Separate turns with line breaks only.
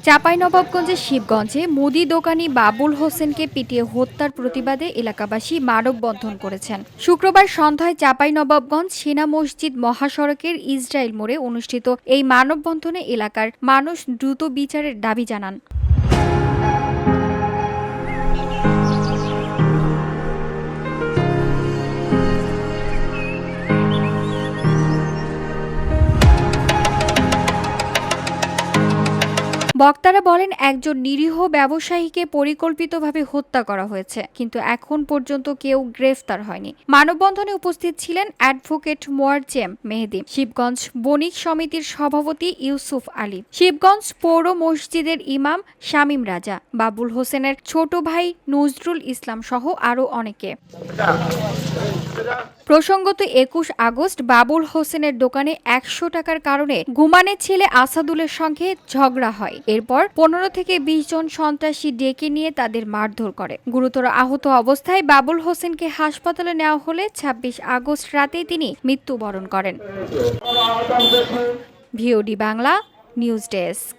চাঁপাইনবাবগঞ্জের শিবগঞ্জে মুদি দোকানি বাবুল হোসেনকে পিটিয়ে হত্যার প্রতিবাদে এলাকাবাসী মানববন্ধন করেছেন। শুক্রবার সন্ধ্যায় চাঁপাইনবাবগঞ্জ সেনা মসজিদ মহাসড়কের ইসরায়েল মোড়ে অনুষ্ঠিত এই মানববন্ধনে এলাকার মানুষ দ্রুত বিচারের দাবি জানান। বক্তারা বলেন, একজন নিরীহ ব্যবসায়ীকে পরিকল্পিতভাবে হত্যা করা হয়েছে, কিন্তু এখন পর্যন্ত কেউ গ্রেফতার হয়নি। মানববন্ধনে উপস্থিত ছিলেন অ্যাডভোকেট মোয়াজ্জেম মেহেদী, শিবগঞ্জ বণিক সমিতির সভাপতি ইউসুফ আলী, শিবগঞ্জ পৌর মসজিদের ইমাম শামীম রাজা, বাবুল হোসেনের ছোট ভাই নজরুল ইসলাম সহ আরও অনেকে। প্রসঙ্গত ২১ আগস্ট বাবুল হোসেনের দোকানে ১০০ টাকার কারণে গুমানের ছেলে আসাদুলের সঙ্গে ঝগড়া হয়। এরপর ১৫ থেকে ২০ জন সন্ত্রাসী ডেকে নিয়ে তাদের মারধর করে। গুরুতর আহত অবস্থায় বাবুল হোসেনকে হাসপাতালে নেওয়া হলে ২৬ আগস্ট রাতেই তিনি মৃত্যুবরণ করেন। VOD Bangla news desk.